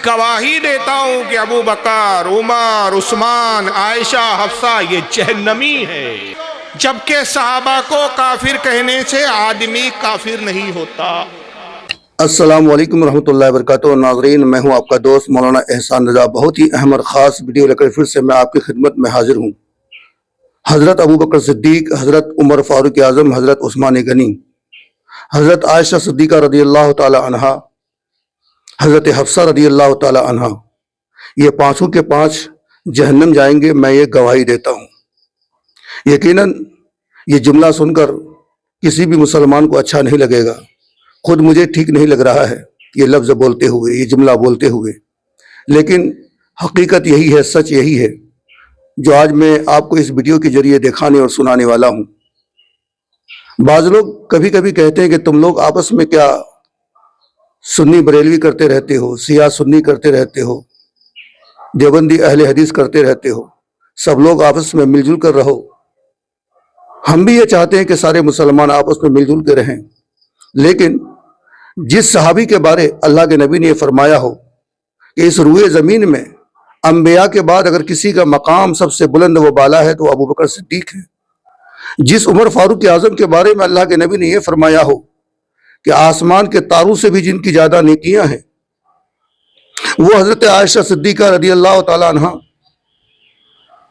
گواہی دیتا ہوں کہ ابو بکر، عمر، عثمان، عائشہ، حفصہ یہ جہنمی ہے، جبکہ صحابہ کو کافر کہنے سے آدمی کافر نہیں ہوتا۔ السلام علیکم ورحمۃ اللہ وبرکاتہ۔ ناظرین، میں ہوں آپ کا دوست مولانا احسان رضا۔ بہت ہی اہم اور خاص ویڈیو لے کر پھر سے میں آپ کی خدمت میں حاضر ہوں۔ حضرت ابو بکر صدیق، حضرت عمر فاروق اعظم، حضرت عثمان غنی، حضرت عائشہ صدیقہ رضی اللہ تعالی عنہا، حضرت حفصہ رضی اللہ تعالی عنہا، یہ پانچوں کے پانچ جہنم جائیں گے، میں یہ گواہی دیتا ہوں۔ یقیناً یہ جملہ سن کر کسی بھی مسلمان کو اچھا نہیں لگے گا، خود مجھے ٹھیک نہیں لگ رہا ہے یہ لفظ بولتے ہوئے، یہ جملہ بولتے ہوئے، لیکن حقیقت یہی ہے، سچ یہی ہے جو آج میں آپ کو اس ویڈیو کے ذریعے دکھانے اور سنانے والا ہوں۔ بعض لوگ کبھی کبھی کہتے ہیں کہ تم لوگ آپس میں کیا سنی بریلوی کرتے رہتے ہو، سیاہ سنی کرتے رہتے ہو، دیوبندی اہل حدیث کرتے رہتے ہو، سب لوگ آپس میں مل جل کر رہو۔ ہم بھی یہ چاہتے ہیں کہ سارے مسلمان آپس میں مل جل کے رہیں، لیکن جس صحابی کے بارے اللہ کے نبی نے یہ فرمایا ہو کہ اس روئے زمین میں انبیاء کے بعد اگر کسی کا مقام سب سے بلند و بالا ہے تو ابو بکر صدیق ہے، جس عمر فاروق اعظم کے بارے میں اللہ کے نبی نے یہ فرمایا ہو کہ آسمان کے تاروں سے بھی جن کی زیادہ نیکیاں ہیں وہ حضرت عائشہ صدیقہ رضی اللہ تعالی عنہ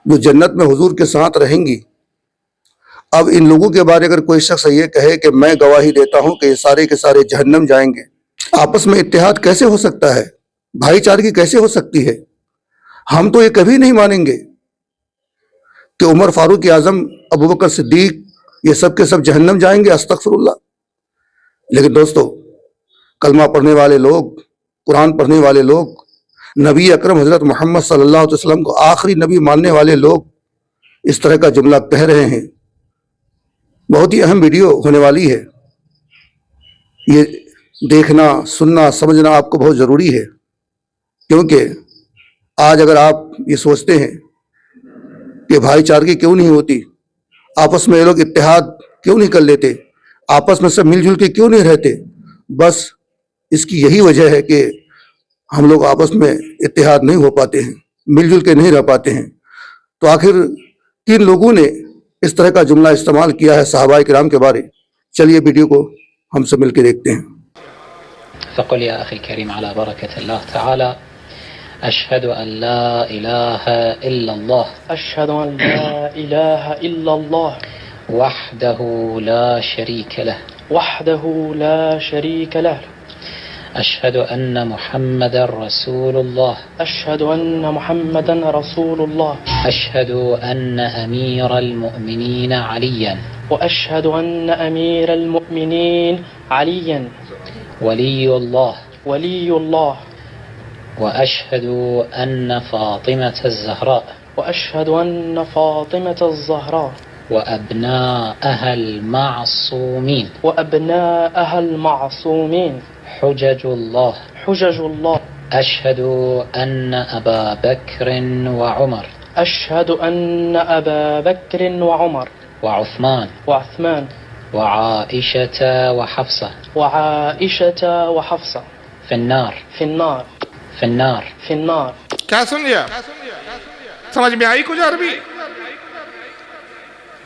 جو جنت میں حضور کے ساتھ رہیں گی۔ اب ان لوگوں کے بارے اگر کوئی شخص یہ کہے کہ میں گواہی دیتا ہوں کہ یہ سارے کے سارے جہنم جائیں گے، آپس میں اتحاد کیسے ہو سکتا ہے؟ بھائی چارگی کیسے ہو سکتی ہے؟ ہم تو یہ کبھی نہیں مانیں گے کہ عمر فاروق اعظم، ابو بکر صدیق یہ سب کے سب جہنم جائیں گے، استغفر اللہ۔ لیکن دوستو، کلمہ پڑھنے والے لوگ، قرآن پڑھنے والے لوگ، نبی اکرم حضرت محمد صلی اللہ علیہ وسلم کو آخری نبی ماننے والے لوگ اس طرح کا جملہ کہہ رہے ہیں۔ بہت ہی اہم ویڈیو ہونے والی ہے، یہ دیکھنا، سننا، سمجھنا آپ کو بہت ضروری ہے، کیونکہ آج اگر آپ یہ سوچتے ہیں کہ بھائی چارگی کیوں نہیں ہوتی، آپس میں یہ لوگ اتحاد کیوں نہیں کر لیتے، آپس میں سب مل جل کے کیوں نہیں رہتے، بس اس کی یہی وجہ ہے کہ ہم لوگ آپس میں اتحاد نہیں ہو پاتے ہیں، مل جل کے نہیں رہ پاتے ہیں۔ تو آخر کن لوگوں نے اس طرح کا جملہ استعمال کیا ہے صحابہ کرام کے بارے؟ چلیے ویڈیو کو ہم سے مل کے دیکھتے ہیں۔ فقل يا أخي الكريم على بركة الله تعالى أشهد أن لا إله إلا الله أشهد أن لا إله إلا الله وحده لا شريك له وحده لا شريك له أشهد أن محمد رسول الله أشهد أن محمدا رسول الله أشهد أن أمير المؤمنين عليا وأشهد أن أمير المؤمنين عليا ولي الله ولي الله وأشهد أن فاطمة الزهراء وأشهد أن فاطمة الزهراء وأبناءها المعصومين وأبناءها المعصومين حجج الله حجج الله أشهد أن أبا بكر وعمر أشهد أن أبا بكر وعمر وعثمان وعثمان وعائشة وحفصة وعائشة وحفصة في النار في النار في النار في النار۔ کیا سن لیا؟ سمجھ میں آئی کچھ عربی؟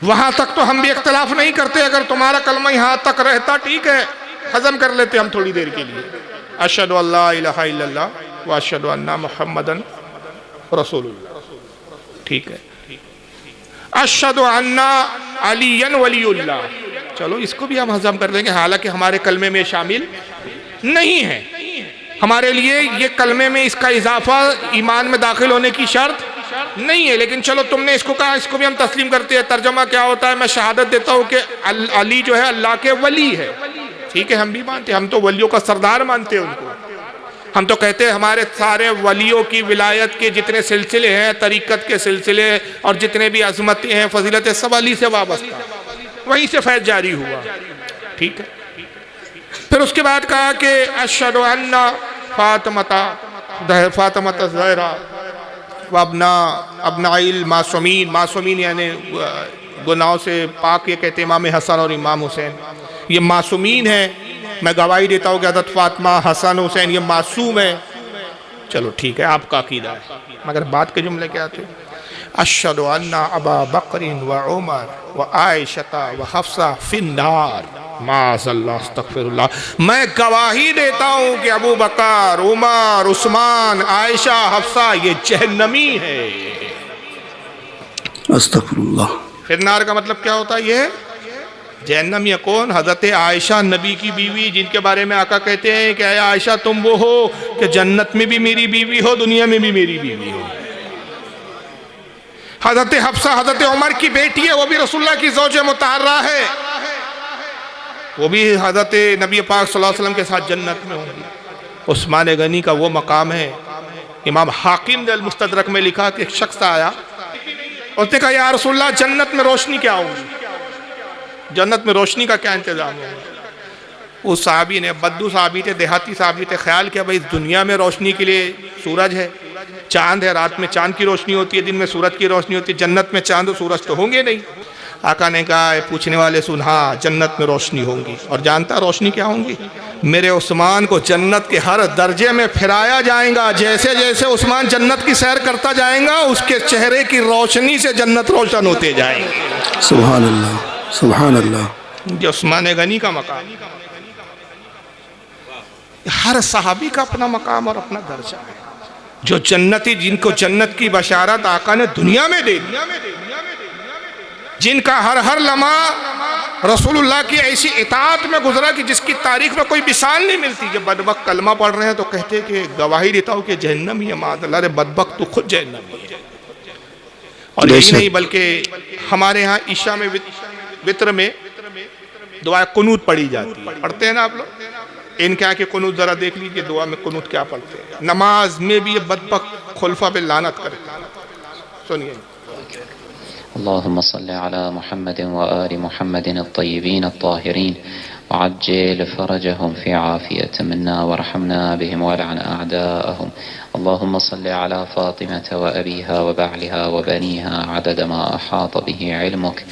وہاں تک تو ہم بھی اختلاف نہیں کرتے، اگر تمہارا کلمہ یہاں تک رہتا ٹھیک ہے، ہضم کر لیتے ہم تھوڑی دیر کے لیے۔ اشہد ان لا الہ الا اللہ واشہد ان محمدن رسول اللہ، ٹھیک ہے۔ اشہد ان علی ولی اللہ، چلو اس کو بھی ہم ہضم کر دیں گے، حالانکہ ہمارے کلمے میں شامل نہیں ہے۔ ہمارے لیے یہ کلمے میں اس کا اضافہ ایمان میں داخل ہونے کی شرط نہیں ہے، لیکن چلو تم نے اس کو کہا، اس کو بھی ہم تسلیم کرتے ہیں۔ ترجمہ کیا ہوتا ہے؟ میں شہادت دیتا ہوں کہ علی جو ہے اللہ کے ولی ہے، ٹھیک ہے، ہم بھی مانتے ہیں، ہم تو ولیوں کا سردار مانتے ہیں ان کو۔ ہم تو کہتے ہیں ہمارے سارے ولیوں کی ولایت کے جتنے سلسلے ہیں، طریقت کے سلسلے اور جتنے بھی عظمتیں ہیں، فضیلت، سب علی سے وابستہ، وہیں سے فیض جاری ہوا، ٹھیک ہے۔ پھر اس کے بعد کہا کہ اشہد ان فاطمہ الزہرا وابناء المعصومین، معصومین یعنی گناہوں سے پاک، یہ کہتے ہیں امام حسن اور امام حسین، یہ معصومین ہیں۔ میں گواہی دیتا ہوں کہ حضرت فاطمہ، حسن، حسین یہ معصوم ہیں۔ چلو ٹھیک ہے آپ کا عقیدہ ہے، مگر بعد کے جملے کیا تھے؟ اشہد ان ابا بکر و عمر و عائشہ و حفصہ فی النار، معاذ اللہ استغفر اللہ، میں گواہی دیتا ہوں کہ ابو بکر، عمر، عثمان، عائشہ، حفصہ یہ جہنمی ہے۔ استغفر اللہ۔ فی النار کا مطلب کیا ہوتا ہے؟ یہ جہنم یہ کون؟ حضرت عائشہ نبی کی بیوی، جن کے بارے میں آقا کہتے ہیں کہ اے عائشہ تم وہ ہو کہ جنت میں بھی میری بیوی ہو، دنیا میں بھی میری بیوی ہو۔ حضرت حفصہ حضرت عمر کی بیٹی ہے، وہ بھی رسول اللہ کی زوج مطہرہ ہے، وہ بھی حضرت نبی پاک صلی اللہ علیہ وسلم کے ساتھ جنت میں ہوں گی۔ عثمان غنی کا وہ مقام ہے، امام حاکم نے المستدرک میں لکھا کہ ایک شخص آیا، اس نے کہا یا رسول اللہ جنت میں روشنی کیا ہوگی؟ جنت میں روشنی کا کیا انتظام ہوگا؟ اس صحابی نے، بدو صحابی تھے، دیہاتی صحابی تھے، خیال کیا بھئی دنیا میں روشنی کے لیے سورج ہے، چاند ہے، رات میں چاند کی روشنی ہوتی ہے، دن میں سورج کی روشنی ہوتی ہے، جنت میں چاند و سورج تو ہوں گے نہیں۔ آقا نے کہا پوچھنے والے سن، ہاں جنت میں روشنی ہوں گی، اور جانتا روشنی کیا ہوں گی؟ میرے عثمان کو جنت کے ہر درجے میں پھرایا جائیں گا، جیسے جیسے عثمان جنت کی سیر کرتا جائیں گا اس کے چہرے کی روشنی سے جنت روشن ہوتے جائیں گے۔ سبحان اللہ، سبحان اللہ۔ یہ عثمان غنی کا مقام، ہر صحابی کا اپنا مقام اور اپنا درجہ ہے۔ جو جنتی، جن کو جنت کی بشارت آقا نے دنیا میں دے دی، جن کا ہر لمحہ رسول اللہ کی ایسی اطاعت میں گزرا کہ جس کی تاریخ میں کوئی مثال نہیں ملتی۔ جب بدبخت کلمہ پڑھ رہے ہیں تو کہتے کہ گواہی دیتا ہوں کہ جہنمی ہے، معاذ اللہ، رے بدبخت تو خود جہنمی ہے۔ اور یہی نہیں بلکہ ہمارے ہاں عشاء میں وتر میں دعا قنوت پڑھی جاتی ہے، پڑھتے ہیں نا آپ لوگ؟ ان کے آنکھ قنوت ذرا دیکھ لیجئے، دعا میں قنوت کیا پڑھتے ہیں۔ نماز میں بھی یہ بدبخت خلفاء پہ لعنت کرتے ہیں، سنیے۔ اللهم صل على محمد وآل محمد الطيبين الطاهرين وعجل فرجهم في عافية منا وارحمنا بهم والعن أعداءهم. اللهم صل على فاطمة وأبيها وبعلها وبنيها عدد ما أحاط به علمك.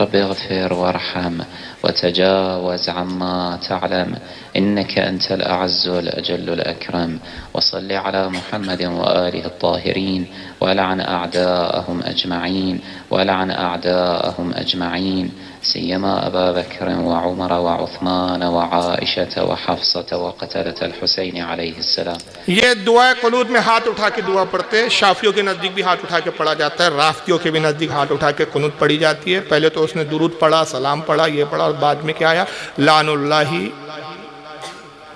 رب اغفر وارحم وتجاوز عما تعلم إنك أنت الأعز الأجل الأكرم. وصل على محمد وآله الطاهرين ولعن أعداءهم أجمعين ولعن أعداءهم أجمعين سيما أبا بكر وعمر وعثمان وعائشة وحفصة وقتلة الحسين عليه السلام. یہ دعا قنوت میں ہاتھ اٹھا کے دعا پڑھتے ہیں، شافیوں کے نزدیک بھی ہاتھ اٹھا کے پڑھا جاتا ہے، رافتیوں کے بھی نزدیک ہاتھ اٹھا کے قنوت پڑھی جاتی ہے۔ پہلے تو اس نے درود پڑھا، سلام پڑھا، یہ پڑھا، اور بعد میں کیا آیا؟ لعن اللہ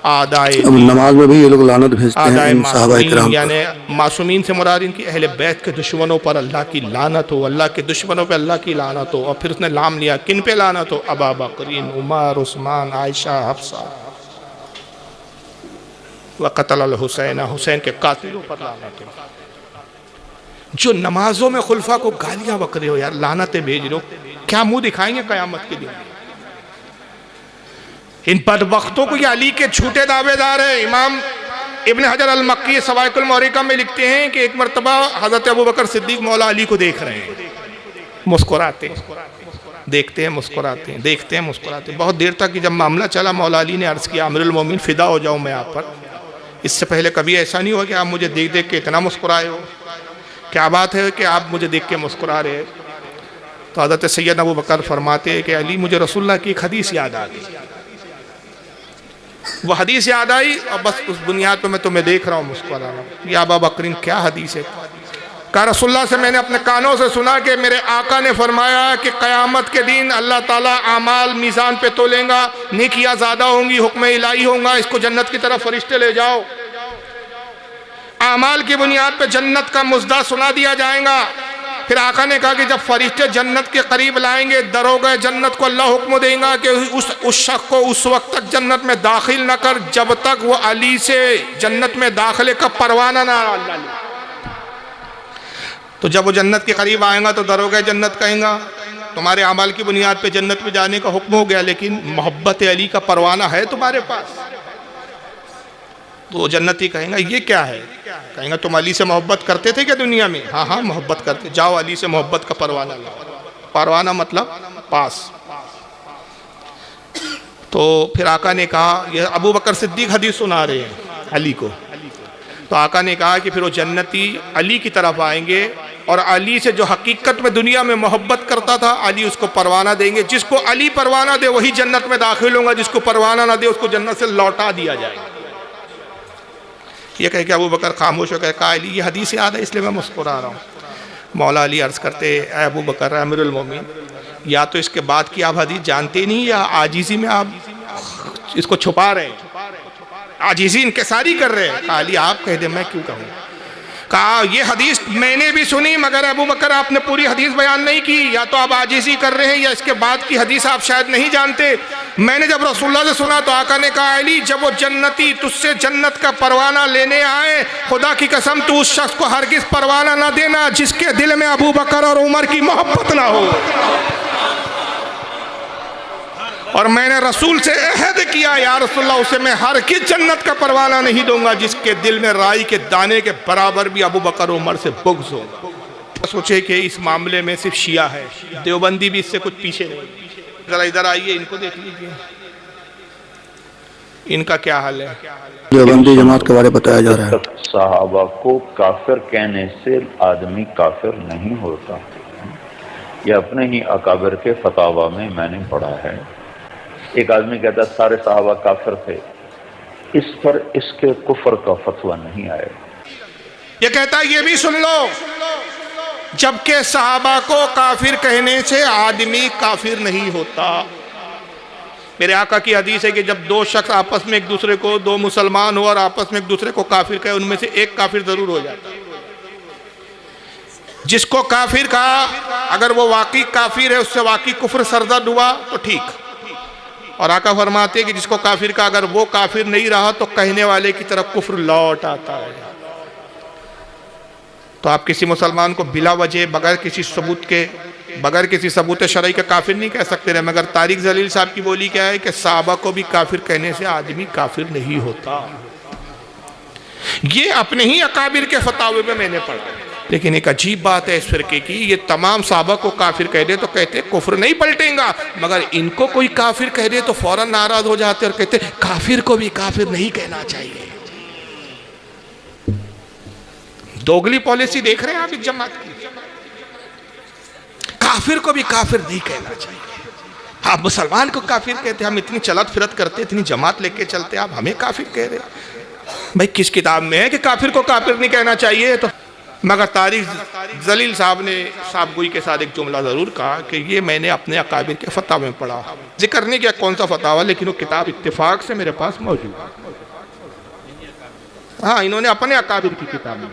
آدائے، اب نماز میں بھی یہ لوگ لعنت بھیجتے ہیں ان صحابہ کرام، یعنی معصومین سے مراد ان کی اہل بیت کے دشمنوں پر اللہ کی لعنت ہو، اللہ کے دشمنوں پہ اللہ کی لعنت ہو۔ اور پھر اس نے لام لیا، کن پہ لعنت ہو؟ ابا بکرین، عمر، عثمان، عائشہ، حفصہ، وقتل الحسین، حسین کے قاتلوں پر لعنت ہو۔ جو نمازوں میں خلفاء کو گالیاں بک رہے ہو یار، لعنتیں بھیج رہے ہو، کیا منہ دکھائیں گے قیامت کے دن؟ ان بدبختوں کو یہ علی کے جھوٹے دعوے دار ہیں۔ امام ابن حجر المکی سوائق المورقہ میں لکھتے ہیں کہ ایک مرتبہ حضرت ابوبکر صدیق مولا علی کو دیکھ رہے ہیں، مسکراتے دیکھتے ہیں، مسکراتے ہیں، دیکھتے ہیں، مسکراتے ہیں۔ بہت دیر تک جب معاملہ چلا، مولا علی نے عرض کیا امیر المومنین فدا ہو جاؤں میں آپ پر، اس سے پہلے کبھی ایسا نہیں ہوا کہ آپ مجھے دیکھ دیکھ کے اتنا مسکرائے ہو، کیا بات ہے کہ آپ مجھے دیکھ کے مسکرا رہے ہیں؟ تو حضرت سید ابوبکر فرماتے ہیں کہ علی مجھے رسول اللہ کی ایک حدیث یاد آ گئی، وہ حدیث یاد آئی اور بس اس بنیاد پہ میں تمہیں دیکھ رہا ہوں، مسکرا رہا ہوں۔ یا ابا بکرین کیا حدیث ہے؟ کہا رسول اللہ سے میں نے اپنے کانوں سے سنا کہ میرے آقا نے فرمایا کہ قیامت کے دن اللہ تعالیٰ اعمال میزان پہ تولیں گا، نیکیاں زیادہ ہوں گی، حکم الہی ہوں گا، اس کو جنت کی طرف فرشتے لے جاؤ، اعمال کی بنیاد پہ جنت کا مزدہ سنا دیا جائے گا۔ پھر آقا نے کہا کہ جب فرشتے جنت کے قریب لائیں گے، دروغہ جنت کو اللہ حکم دیں گا کہ اس شخص کو اس وقت تک جنت میں داخل نہ کر جب تک وہ علی سے جنت میں داخلے کا پروانہ نہ لے۔ تو جب وہ جنت کے قریب آئیں گا تو دروغہ جنت کہیں گا تمہارے اعمال کی بنیاد پہ جنت میں جانے کا حکم ہو گیا، لیکن محبت علی کا پروانہ ہے تمہارے پاس؟ تو جنتی کہیں گا یہ کیا ہے؟ کہیں گا تم علی سے محبت کرتے تھے کیا دنیا میں؟ ہاں ہاں محبت کرتے، جاؤ علی سے محبت کا پروانہ لاؤ۔ پروانہ مطلب پاس۔ تو پھر آقا نے کہا، یہ ابو بکر صدیق حدیث سنا رہے ہیں علی کو، تو تو آقا نے کہا کہ پھر وہ جنتی علی کی طرف آئیں گے، اور علی سے جو حقیقت میں دنیا میں محبت کرتا تھا علی اس کو پروانہ دیں گے. جس کو علی پروانہ دے وہی جنت میں داخل ہوگا، جس کو پروانہ نہ دے اس کو جنت سے لوٹا دیا جائے گا. یہ کہہ کہ ابو بکر خاموش ہو گئے. کہا علی یہ حدیث یاد ہے اس لیے میں مسکرا رہا ہوں. مولا علی عرض کرتے اے ابو بکر امیر المومنین، یا تو اس کے بعد کی آپ حدیث جانتے نہیں یا عاجزی میں آپ اس کو چھپا رہے ہیں، عاجزی انکساری کر رہے ہیں. کہا علی آپ کہہ دیں میں کیوں کہوں. کہا یہ حدیث میں نے بھی سنی مگر ابو بکر آپ نے پوری حدیث بیان نہیں کی، یا تو آپ عاجزی کر رہے ہیں یا اس کے بعد کی حدیث آپ شاید نہیں جانتے. میں نے جب رسول اللہ سے سنا تو آقا نے کہا علی جب وہ جنتی تجھ سے جنت کا پروانہ لینے آئے خدا کی قسم تو اس شخص کو ہرگز پروانہ نہ دینا جس کے دل میں ابو بکر اور عمر کی محبت نہ ہو. اور میں نے رسول سے عہد کیا یا رسول اللہ اسے میں ہرگز جنت کا پروانہ نہیں دوں گا جس کے دل میں رائی کے دانے کے برابر بھی ابو بکر و عمر سے بغض ہوگا. سوچے کہ اس معاملے میں صرف شیعہ ہے، دیوبندی بھی اس سے کچھ پیچھے نہیں. ذرا ادھر آئیے، ان کو دیکھ لیجئے ان کا کیا حال ہے. دیوبندی جماعت کے بارے میں بتایا جا رہا ہے. صحابہ کو کافر کہنے سے آدمی کافر نہیں ہوتا. یہ اپنے ہی اکابر کے فتاوی میں نے پڑھا ہے. ایک آدمی کہتا ہے سارے صحابہ کافر تھے، اس پر اس کے کفر کا فتویٰ نہیں آئے. یہ کہتا ہے یہ بھی سن لو، جبکہ صحابہ کو کافر کہنے سے آدمی کافر نہیں ہوتا. میرے آقا کی حدیث ہے کہ جب دو شخص آپس میں ایک دوسرے کو، دو مسلمان ہو اور آپس میں ایک دوسرے کو کافر کہے، ان میں سے ایک کافر ضرور ہو جاتا. جس کو کافر کہا اگر وہ واقعی کافر ہے، اس سے واقعی کفر سرزد ہوا تو ٹھیک. اور آقا فرماتے ہیں کہ جس کو کافر کہا اگر وہ کافر نہیں رہا تو کہنے والے کی طرف کفر لوٹ آتا ہے. تو آپ کسی مسلمان کو بلا وجہ بغیر کسی ثبوت کے، بغیر کسی ثبوت شرعی کے کافر نہیں کہہ سکتے رہے. مگر طارق جلیل صاحب کی بولی کیا ہے کہ صحابہ کو بھی کافر کہنے سے آدمی کافر نہیں ہوتا. یہ اپنے ہی اکابر کے فتاوی میں میں نے پڑھا. لیکن ایک عجیب بات ہے اس فرقے کی، یہ تمام صحابہ کو کافر کہہ دے تو کہتے کفر نہیں پلٹیں گا، مگر ان کو کوئی کافر کہہ دے تو فوراً ناراض ہو جاتے اور کہتے کافر کو بھی کافر نہیں کہنا چاہیے. دوگلی پالیسی دیکھ رہے ہیں آپ اس جماعت کی. کافر کو بھی کافر نہیں کہنا چاہیے. آپ مسلمان کو کافر کہتے، ہم اتنی چلت پھرت کرتے، اتنی جماعت لے کے چلتے، آپ ہمیں کافر کہہ رہے. بھائی کس کتاب میں ہے کہ کافر کو کافر نہیں کہنا چاہیے؟ تو مگر طارق جلیل صاحب نے صاحب گوئی کے ساتھ ایک جملہ ضرور کہا کہ یہ میں نے اپنے اکابر کے فتاوی میں پڑھا. ذکر نہیں کیا کون سا فتاوی، لیکن وہ کتاب اتفاق سے میرے پاس موجود ہے. ہاں انہوں نے اپنے اکابر کی کتاب میں،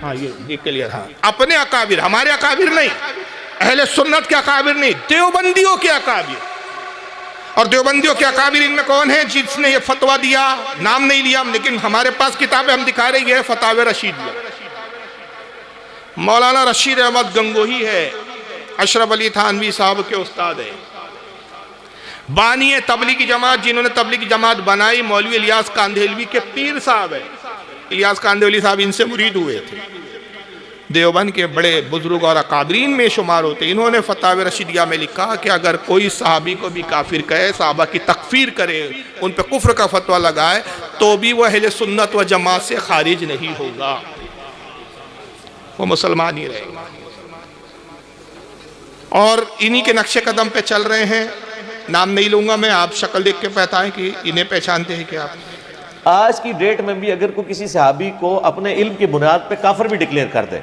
ہاں یہ کلیئر، ہاں اپنے اکابر، ہمارے اکابر نہیں، اہل سنت کے اکابر نہیں، دیوبندیوں کے اکابر. اور دیوبندیوں کے اکابر ان میں کون ہیں جس نے یہ فتویٰ دیا؟ نام نہیں لیا لیکن ہمارے پاس کتابیں ہم دکھا رہے ہیں. فتاوی رشیدیہ مولانا رشید احمد گنگوہی ہے، اشرف علی تھانوی صاحب کے استاد ہیں. بانی تبلیغی جماعت، جنہوں نے تبلیغی جماعت بنائی مولوی الیاس کاندھیلوی کے پیر صاحب ہیں. الیاس کاندھیلوی صاحب ان سے مرید ہوئے تھے، دیوبند کے بڑے بزرگ اور اکابرین میں شمار ہوتے. انہوں نے فتاوی رشیدیہ میں لکھا کہ اگر کوئی صحابی کو بھی کافر کہے، صحابہ کی تکفیر کرے، ان پہ کفر کا فتویٰ لگائے، تو بھی وہ اہل سنت و جماعت سے خارج نہیں ہوگا، وہ مسلمان ہی رہے گا. اور انہی کے نقش قدم پہ چل رہے ہیں. نام نہیں لوں گا میں، آپ شکل دیکھ کے بتائیں کہ انہیں پہچانتے ہیں کہ آپ. آج کی ڈیٹ میں بھی اگر کوئی کسی صحابی کو اپنے علم کی بنیاد پہ کافر بھی ڈکلیئر کر دے،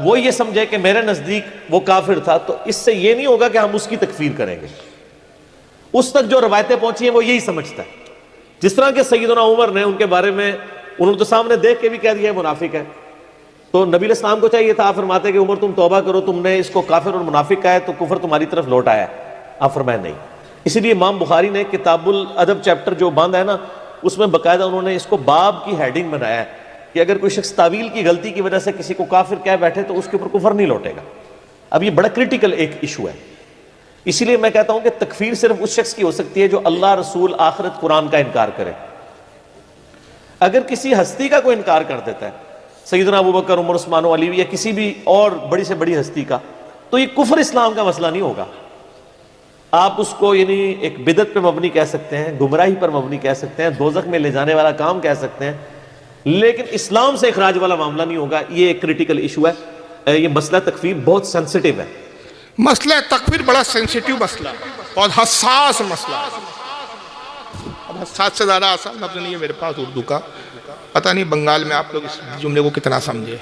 وہ یہ سمجھے کہ میرے نزدیک وہ کافر تھا، تو اس سے یہ نہیں ہوگا کہ ہم اس کی تکفیر کریں گے. اس تک جو روایتیں پہنچی ہیں وہ یہی سمجھتا ہے. جس طرح کہ سیدنا عمر نے ان کے بارے میں، انہوں نے تو سامنے دیکھ کے بھی کہہ دیا ہے منافق ہے، تو نبی علیہ السلام کو چاہیے تھا، آپ فرماتے کہ عمر تم توبہ کرو، تم نے اس کو کافر اور منافق کہا ہے تو کفر تمہاری طرف لوٹ آیا ہے. آپ فرمائے نہیں. اسی لیے امام بخاری نے کتاب الادب چیپٹر جو بند ہے نا، اس میں باقاعدہ انہوں نے اس کو باب کی ہیڈنگ بنایا ہے کہ اگر کوئی شخص تعویل کی غلطی کی وجہ سے کسی کو کافر کہہ بیٹھے تو اس کے اوپر کفر نہیں لوٹے گا. اب یہ بڑا کرٹیکل ایک ایشو ہے. اسی لیے میں کہتا ہوں کہ تکفیر صرف اس شخص کی ہو سکتی ہے جو اللہ، رسول، آخرت، قرآن کا انکار کرے. اگر کسی ہستی کا کوئی انکار کر دیتا ہے، سیدنا ابو بکر، عمر، عثمان و علی یا کسی بھی اور بڑی سے بڑی ہستی کا، تو یہ کفر اسلام کا مسئلہ نہیں ہوگا. آپ اس کو یعنی ایک بدعت پہ مبنی کہہ سکتے ہیں، گمراہی پر مبنی کہہ سکتے ہیں، دوزخ میں لے جانے والا کام کہہ سکتے ہیں، لیکن اسلام سے اخراج والا معاملہ نہیں ہوگا. یہ ایک کریٹیکل ایشو ہے. یہ مسئلہ تکفیر بہت سینسٹیو ہے. مسئلہ تکفیر بڑا سینسیٹیو مسئلہ ہے، بہت حساس مسئلہ ہے. اب حساس سے زیادہ آسان لفظ نہیں ہے میرے پاس اردو کا. پتہ نہیں بنگال میں آپ لوگ اس جملے کو کتنا سمجھے.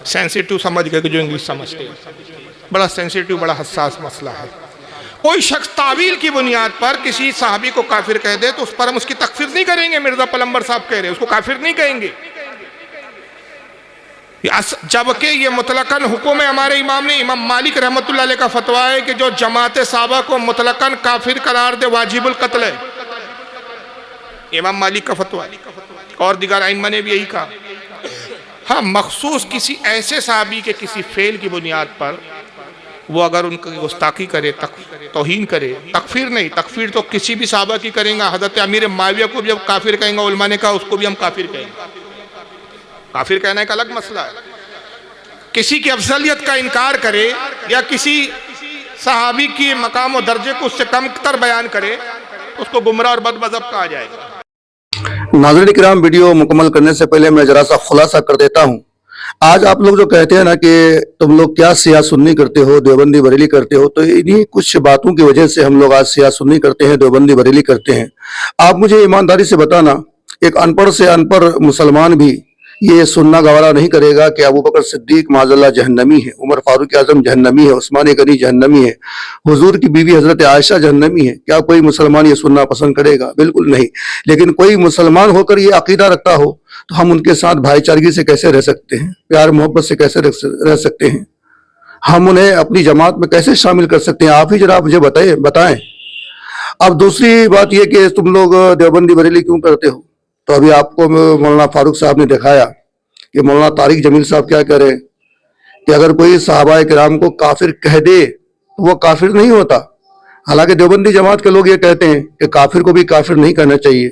سینسیٹیو سمجھ گئے کہ جو انگلش سمجھتے ہیں. بڑا سینسیٹیو، بڑا حساس مسئلہ ہے. کوئی شخص تعویل کی بنیاد پر کسی صحابی کو کافر کہہ دے تو اس پر ہم اس کی تکفیر نہیں کریں گے. مرزا پلمبر صاحب کہہ رہے ہیں اس کو کافر نہیں کہیں گے، جبکہ یہ مطلقاً حکم ہے ہمارے امام نے. امام مالک رحمۃ اللہ علیہ کا فتویٰ ہے کہ جو جماعت صحابہ کو مطلقاً کافر قرار دے واجب القتل ہے. امام مالک کا فتویٰ اور دیگر ائمہ نے بھی یہی کہا. ہاں، مخصوص کسی ایسے صحابی کے کسی فعل کی بنیاد پر وہ اگر ان کی گستاخی کرے، توہین کرے، تکفیر نہیں. تکفیر تو کسی بھی صحابہ کی کریں گا. حضرت امیر معاویہ کو جب کافر کہیں گا علماء نے کہا اس کو بھی ہم کافر کہیں گے. کافر کہنا ایک الگ مسئلہ ہے. کسی کی افضلیت کا انکار کرے یا کسی صحابی کی مقام و درجے کو اس سے کم تر بیان کرے اس کو گمراہ اور بد مذہب کہا جائے گا. ناظرین کرام، ویڈیو مکمل کرنے سے پہلے میں ذرا سا خلاصہ کر دیتا ہوں. آج آپ لوگ جو کہتے ہیں نا کہ تم لوگ کیا سیاہ سنی کرتے ہو، دیوبندی بریلی کرتے ہو، تو انہی کچھ باتوں کی وجہ سے ہم لوگ آج سیاہ سنی کرتے ہیں، دیوبندی بریلی کرتے ہیں. آپ مجھے ایمانداری سے بتانا، ایک ان پڑھ سے ان پڑھ مسلمان بھی یہ سننا گوارا نہیں کرے گا کہ ابو بکر صدیق معاذ اللہ جہنمی ہے، عمر فاروق اعظم جہنمی ہے، عثمان غنی جہنمی ہے، حضور کی بیوی حضرت عائشہ جہنمی ہے. کیا کوئی مسلمان یہ سننا پسند کرے گا؟ بالکل نہیں. لیکن کوئی مسلمان ہو کر یہ عقیدہ رکھتا ہو تو ہم ان کے ساتھ بھائی چارگی سے کیسے رہ سکتے ہیں، پیار محبت سے کیسے رہ سکتے ہیں، ہم انہیں اپنی جماعت میں کیسے شامل کر سکتے ہیں؟ آپ ہی ذرا مجھے بتائیں. اب دوسری بات یہ کہ تم لوگ دیوبندی بریلی کیوں کرتے ہو؟ تو ابھی آپ کو مولانا فاروق صاحب نے دکھایا کہ مولانا طارق جمیل صاحب کیا کہہ رہے ہیں کہ اگر کوئی صحابہ کرام کو کافر کہہ دے تو وہ کافر نہیں ہوتا. حالانکہ دیوبندی جماعت کے لوگ یہ کہتے ہیں کہ کافر کو بھی کافر نہیں کہنا چاہیے.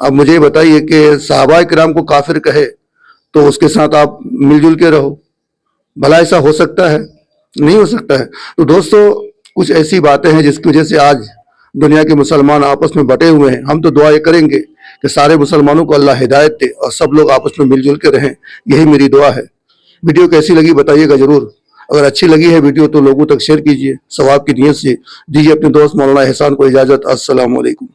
اب مجھے بتائیے کہ صحابہ کرام کو کافر کہے تو اس کے ساتھ آپ مل جل کے رہو. بھلا ایسا ہو سکتا ہے؟ نہیں ہو سکتا ہے. تو دوستو، کچھ ایسی باتیں ہیں جس کی وجہ سے آج دنیا کے مسلمان آپس میں بٹے ہوئے ہیں. ہم تو دعا یہ کریں گے کہ سارے مسلمانوں کو اللہ ہدایت دے اور سب لوگ آپس میں مل جل کے رہیں. یہی میری دعا ہے. ویڈیو کیسی لگی بتائیے گا ضرور. اگر اچھی لگی ہے ویڈیو تو لوگوں تک شیئر کیجئے. ثواب کی نیت سے دیجئے اپنے دوست مولانا احسان کو اجازت. السلام علیکم.